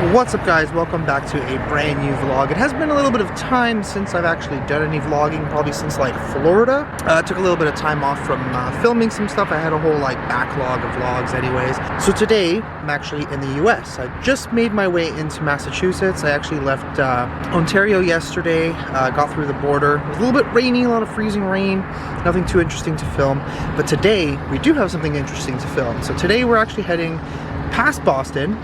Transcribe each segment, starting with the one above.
What's up guys, welcome back to a brand new vlog. It has been a little bit of time since I've actually done any vlogging, probably since like Florida. I took a little bit of time off from filming some stuff. I had a whole like backlog of vlogs anyways. So today I'm actually in the US. I just made my way into Massachusetts. I actually left Ontario yesterday, got through the border. It was a little bit rainy, a lot of freezing rain, nothing too interesting to film. But today we do have something interesting to film. So today we're actually heading past Boston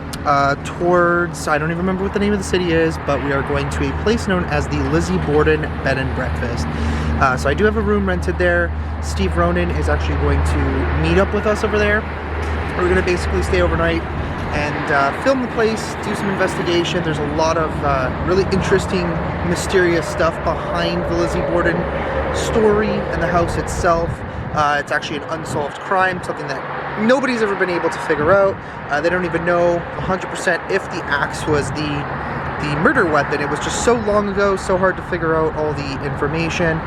towards, I don't even remember what the name of the city is, but we are going to a place known as the Lizzie Borden Bed and Breakfast. So I do have a room rented there. Steve Ronan is actually going to meet up with us over there. We're going to basically stay overnight and film the place, do some investigation. There's a lot of really interesting, mysterious stuff behind the Lizzie Borden story and the house itself. It's actually an unsolved crime, something that nobody's ever been able to figure out. They don't even know 100% if the axe was the murder weapon. It was just so long ago, so hard to figure out all the information.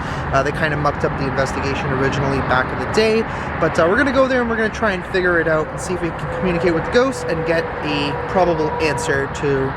They kind of mucked up the investigation originally back in the day. But we're going to go there and we're going to try and figure it out and see if we can communicate with the ghosts and get a probable answer to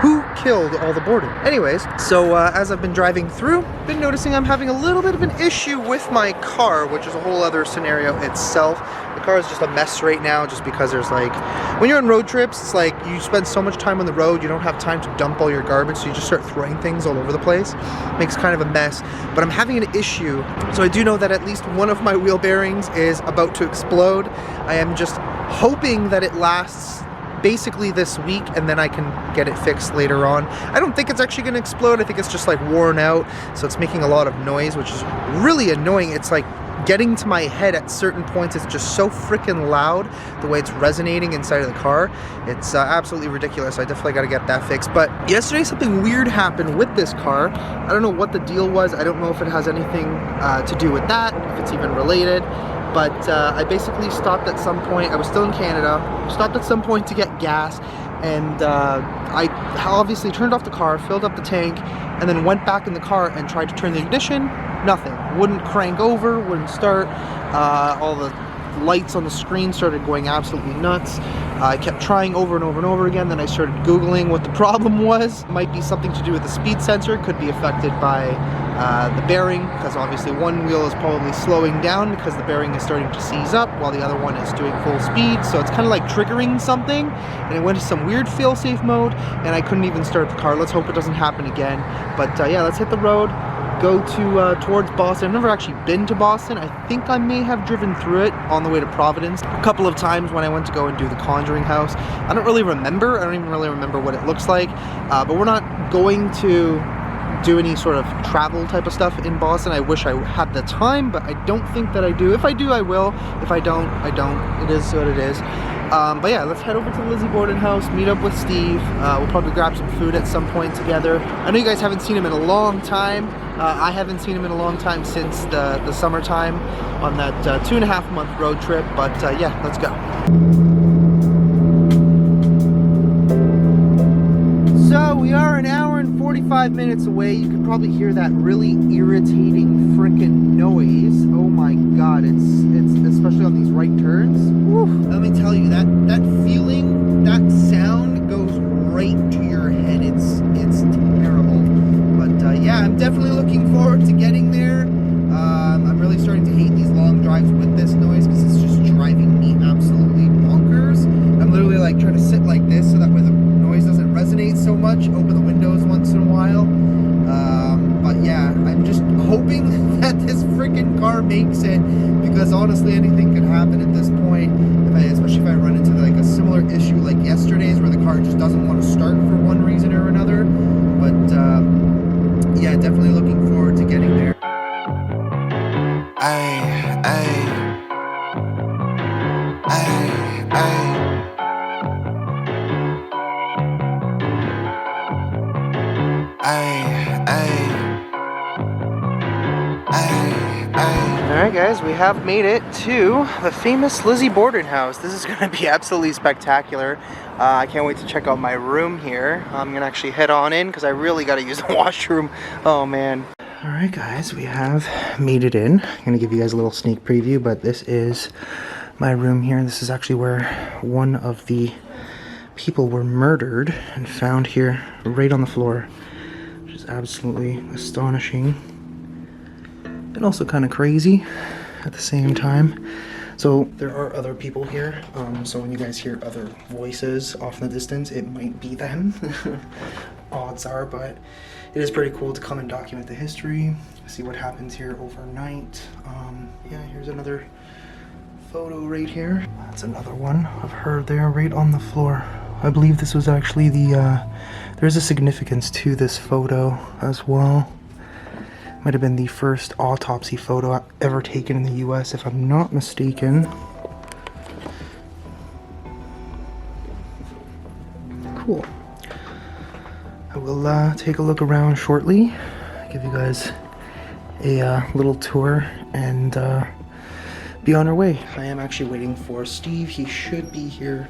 who killed all the Borden. Anyways, so as I've been driving through, been noticing I'm having a little bit of an issue with my car, which is a whole other scenario itself. The car is just a mess right now just because there's like, when you're on road trips, it's like you spend so much time on the road, you don't have time to dump all your garbage, so you just start throwing things all over the place. Makes kind of a mess, but I'm having an issue. So I do know that at least one of my wheel bearings is about to explode. I am just hoping that it lasts basically this week and then I can get it fixed later on. I don't think it's actually going to explode. I think it's just like worn out, so it's making a lot of noise, which is really annoying. It's like getting to my head at certain points. It's just so freaking loud the way it's resonating inside of the car. It's absolutely ridiculous. I definitely got to get that fixed. But yesterday something weird happened with this car. I don't know what the deal was. I don't know if it has anything to do with that, if it's even related. But I basically stopped at some point. I was still in Canada, stopped at some point to get gas, and I obviously turned off the car, filled up the tank, and then went back in the car and tried to turn the ignition. Nothing. Wouldn't crank over, wouldn't start. All the lights on the screen started going absolutely nuts. I kept trying over and over and over again. Then I started Googling what the problem was. Might be something to do with the speed sensor. Could be affected by the bearing, because obviously one wheel is probably slowing down because the bearing is starting to seize up while the other one is doing full speed. So it's kind of like triggering something, and it went to some weird fail-safe mode, and I couldn't even start the car. Let's hope it doesn't happen again. But yeah, let's hit the road. Go to towards Boston. I've never actually been to Boston. I think I may have driven through it on the way to Providence a couple of times when I went to go and do the Conjuring house. I don't really remember. I don't even really remember what it looks like. But we're not going to do any sort of travel type of stuff in Boston. I wish I had the time, but I don't think that I do. If I do, I will. If I don't, I don't. It is what it is. But yeah, let's head over to the Lizzie Borden house, meet up with Steve. We'll probably grab some food at some point together. I know you guys haven't seen him in a long time. I haven't seen him in a long time since the summertime on that 2.5 month road trip. But yeah, let's go. So we are an hour and 45 minutes away. You can probably hear that really irritating freaking noise. Oh my god, it's especially on these right turns. Whew. Let me tell you, that feeling, that sound goes right to your head. It's terrible. But yeah, I'm definitely looking forward to getting there. I'm really starting to hate these long drives with this noise because it's just driving me absolutely bonkers. I'm literally like trying to sit like this so that way the noise doesn't resonate so much. Open the windows once in a while. But yeah, I'm just hoping that this freaking car makes it, because honestly anything could happen at this point, especially if I run into like a similar issue like yesterday's where the car just doesn't want to start for one reason or another. But yeah, definitely looking forward to getting there. Alright guys, we have made it to the famous Lizzie Borden house. This is going to be absolutely spectacular. I can't wait to check out my room here. I'm going to actually head on in because I really got to use the washroom. Oh man. Alright guys, we have made it in. I'm going to give you guys a little sneak preview, but this is my room here. This is actually where one of the people were murdered and found here right on the floor, which is absolutely astonishing and also kind of crazy at the same time. So there are other people here, so when you guys hear other voices off in the distance, it might be them. Odds are, but it is pretty cool to come and document the history, see what happens here overnight. Yeah, here's another photo right here. That's another one of her there right on the floor. I believe this was actually the, there's a significance to this photo as well. Might have been the first autopsy photo ever taken in the US, if I'm not mistaken. Cool. I will take a look around shortly, give you guys a little tour, and be on our way. I am actually waiting for Steve. He should be here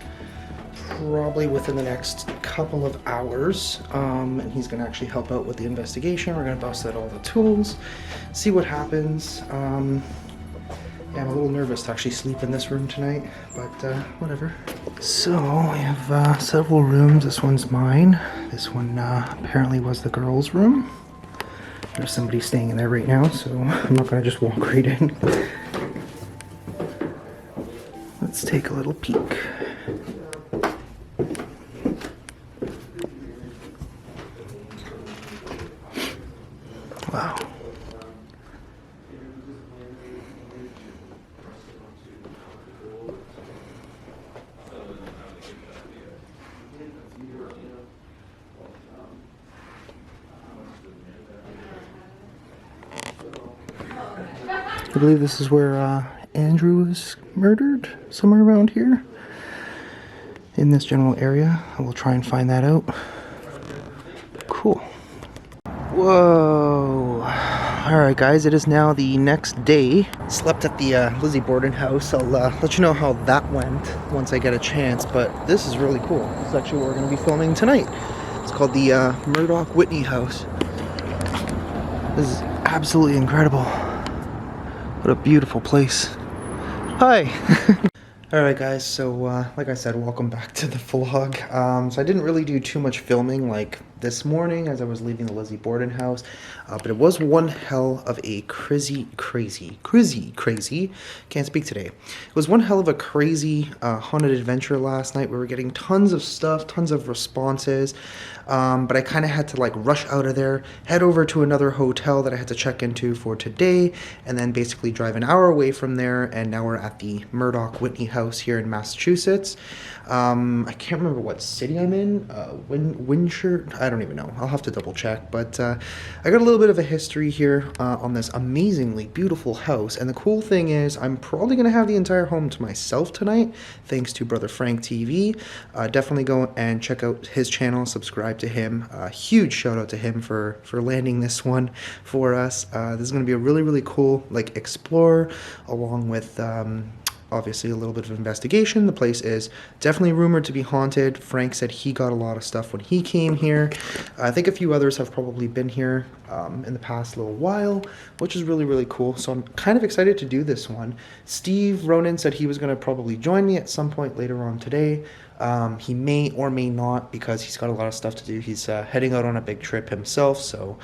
probably within the next couple of hours, and he's gonna actually help out with the investigation. We're gonna bust out all the tools, see what happens. Yeah, I'm a little nervous to actually sleep in this room tonight, but whatever. So we have several rooms. This one's mine. This one apparently was the girls' room. There's somebody staying in there right now, so I'm not gonna just walk right in. Let's take a little peek. Wow. I believe this is where Andrew was murdered, somewhere around here in this general area. I will try and find that out. Cool. Whoa. Alright guys, it is now the next day. Slept at the Lizzie Borden house. I'll let you know how that went once I get a chance, but this is really cool. This is actually what we're going to be filming tonight. It's called the Murdock Whitney house. This is absolutely incredible. What a beautiful place. Hi! Alright guys, so like I said, welcome back to the vlog. So I didn't really do too much filming like this morning as I was leaving the Lizzie Borden house, but it was one hell of a crazy, can't speak today. It was one hell of a crazy haunted adventure last night. We were getting tons of stuff, tons of responses, but I kind of had to like rush out of there, head over to another hotel that I had to check into for today, and then basically drive an hour away from there, and now we're at the Murdock Whitney house here in Massachusetts. I can't remember what city I'm in, Windsor, I don't even know, I'll have to double check, but I got a little bit of a history here on this amazingly beautiful house, and the cool thing is I'm probably going to have the entire home to myself tonight, thanks to Brother Frank TV. Definitely go and check out his channel, subscribe to him. Huge shout out to him for landing this one for us. This is going to be a really, really cool like explore, along with obviously a little bit of investigation. The place is definitely rumored to be haunted. Frank said he got a lot of stuff when he came here. I think a few others have probably been here in the past little while, which is really, really cool. So I'm kind of excited to do this one. Steve Ronan said he was going to probably join me at some point later on today. He may or may not, because he's got a lot of stuff to do. He's heading out on a big trip himself, so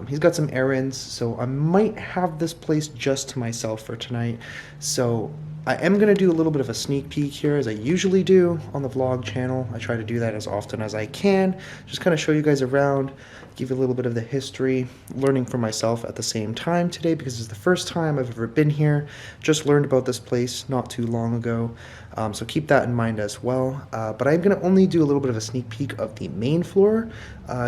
he's got some errands. So I might have this place just to myself for tonight. So I am going to do a little bit of a sneak peek here, as I usually do on the vlog channel. I try to do that as often as I can. Just kind of show you guys around, give you a little bit of the history, learning for myself at the same time today, because it's the first time I've ever been here. Just learned about this place not too long ago, so keep that in mind as well. But I'm going to only do a little bit of a sneak peek of the main floor.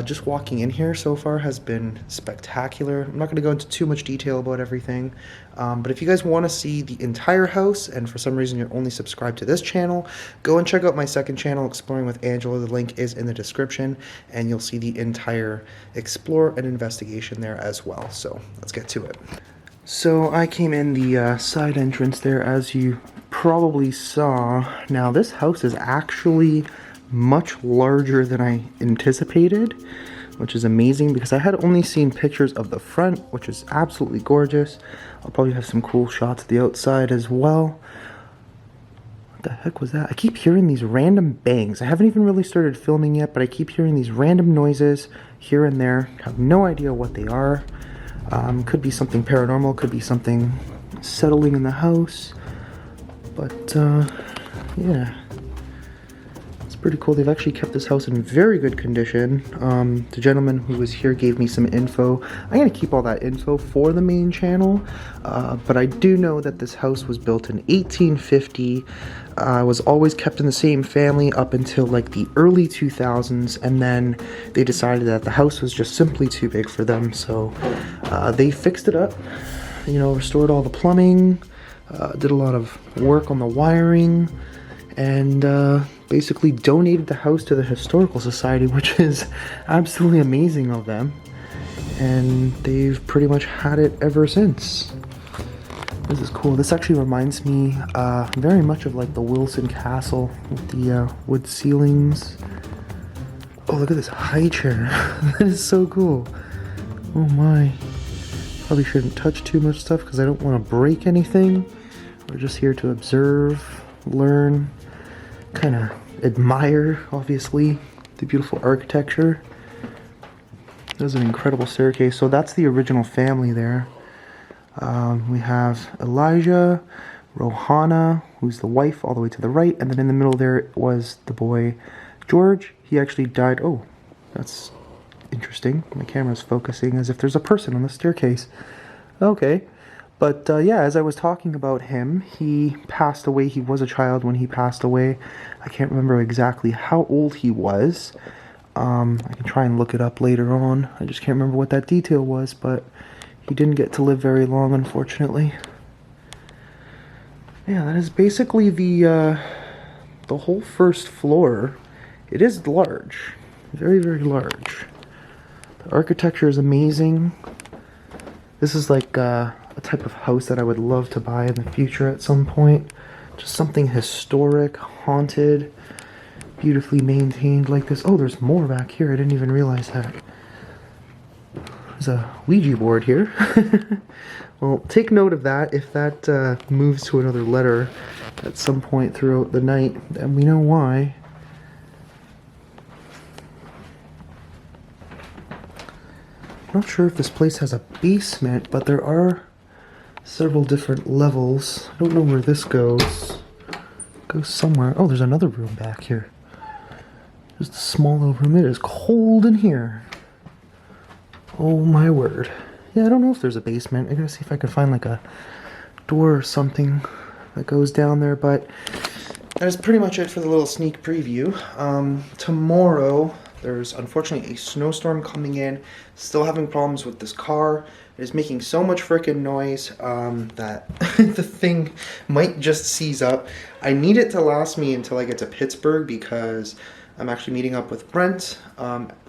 Just walking in here so far has been spectacular. I'm not going to go into too much detail about everything, but if you guys want to see the entire house, and for some reason you're only subscribed to this channel, go and check out my second channel, Exploring with Angela. The link is in the description, and you'll see the entire explore and investigation there as well. So let's get to it. So I came in the side entrance there, as you probably saw. Now this house is actually much larger than I anticipated, which is amazing, because I had only seen pictures of the front, which is absolutely gorgeous. I'll probably have some cool shots of the outside as well. What the heck was that? I keep hearing these random bangs. I haven't even really started filming yet, but I keep hearing these random noises here and there. I have no idea what they are. Could be something paranormal, could be something settling in the house. But, yeah. It's pretty cool. They've actually kept this house in very good condition. The gentleman who was here gave me some info. I'm going to keep all that info for the main channel. But I do know that this house was built in 1850. Was always kept in the same family up until like the early 2000s, and then they decided that the house was just simply too big for them, so they fixed it up, you know, restored all the plumbing, did a lot of work on the wiring, and basically donated the house to the Historical Society, which is absolutely amazing of them, and they've pretty much had it ever since. This is cool. This actually reminds me very much of like the Wilson Castle with the wood ceilings. Oh, look at this high chair. That is so cool. Oh my. Probably shouldn't touch too much stuff because I don't want to break anything. We're just here to observe, learn, kind of admire, obviously, the beautiful architecture. There's an incredible staircase. So that's the original family there. We have Elijah, Rohana, who's the wife all the way to the right, and then in the middle there was the boy George. He actually died. Oh, that's interesting. My camera's focusing as if there's a person on the staircase. Okay. But yeah, as I was talking about him, he passed away. He was a child when he passed away. I can't remember exactly how old he was. I can try and look it up later on. I just can't remember what that detail was, but he didn't get to live very long, unfortunately. Yeah, that is basically the whole first floor. It is large. Very, very large. The architecture is amazing. This is like a type of house that I would love to buy in the future at some point. Just something historic, haunted, beautifully maintained like this. Oh, there's more back here. I didn't even realize that. There's a Ouija board here. Well, take note of that. If that moves to another letter at some point throughout the night, then we know why. I'm not sure if this place has a basement, but there are several different levels. I don't know where this goes. It goes somewhere. Oh, there's another room back here. Just a small little room. It is cold in here. Oh my word. Yeah, I don't know if there's a basement. I'm gonna see if I can find like a door or something that goes down there, but that is pretty much it for the little sneak preview. Tomorrow, there's unfortunately a snowstorm coming in. Still having problems with this car. It is making so much freaking noise that the thing might just seize up. I need it to last me until I get to Pittsburgh because I'm actually meeting up with Brent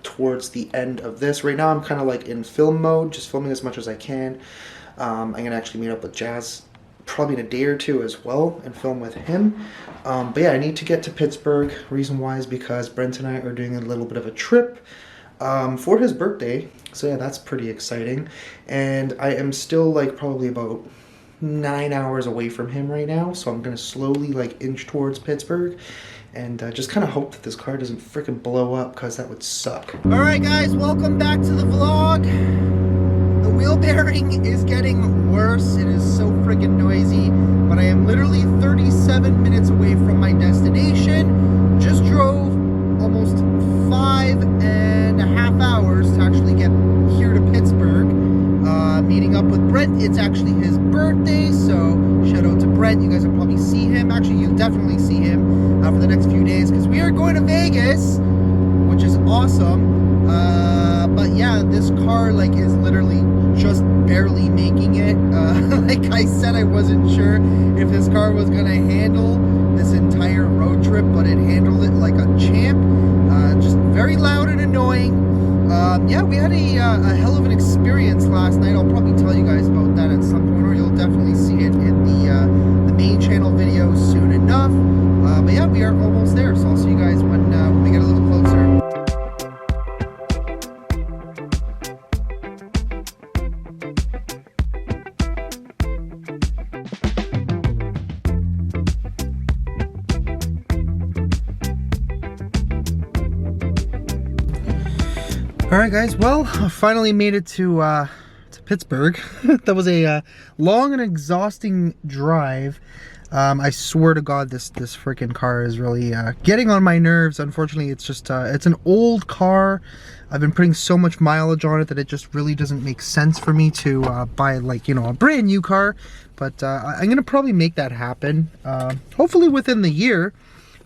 towards the end of this. Right now I'm kind of like in film mode, just filming as much as I can. I'm going to actually meet up with Jazz probably in a day or two as well and film with him. But yeah, I need to get to Pittsburgh. Reason why is because Brent and I are doing a little bit of a trip for his birthday. So yeah, that's pretty exciting. And I am still like probably about 9 hours away from him right now. So I'm going to slowly like inch towards Pittsburgh. And just kind of hope that this car doesn't freaking blow up, because that would suck. Alright guys, welcome back to the vlog. The wheel bearing is getting worse. It is so freaking noisy. But I am literally 37 minutes away from my destination. Just drove almost 5.5 hours to actually get here to Pittsburgh. Meeting up with Brent. It's actually his birthday, so shout out to Brent. You guys will probably see him. Actually, you'll definitely see him for the next few days, because we are going to Vegas, which is awesome. But yeah, this car like is literally just barely making it. Like I said, I wasn't sure if this car was gonna handle this entire road trip, but it handled it like a champ. Just very loud and annoying. Yeah, we had a hell of an experience last night. I'll probably tell you guys about that at some point, or you'll definitely see it in the main channel video soon enough. But yeah, we are almost there, so I'll see you guys when we get a little closer. Alright guys, well, I finally made it to Pittsburgh. That was a long and exhausting drive. I swear to God, this freaking car is really getting on my nerves. Unfortunately, it's just it's an old car. I've been putting so much mileage on it that it just really doesn't make sense for me to buy, like, you know, a brand new car. But I'm gonna probably make that happen, hopefully within the year.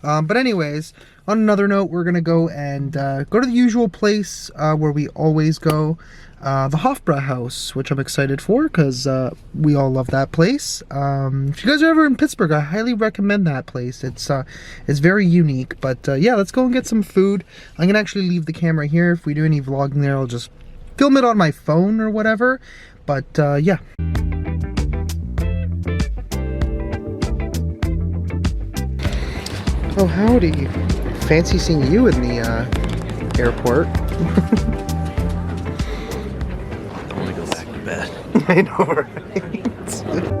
But anyways, on another note, we're gonna go and go to the usual place where we always go, the Hofbrauhaus, which I'm excited for because we all love that place. If you guys are ever in Pittsburgh, I highly recommend that place. It's very unique. But yeah, let's go and get some food. I'm gonna actually leave the camera here. If we do any vlogging there, I'll just film it on my phone or whatever. But yeah. Oh, howdy. Fancy seeing you in the airport. I want to go back to bed. I know, right?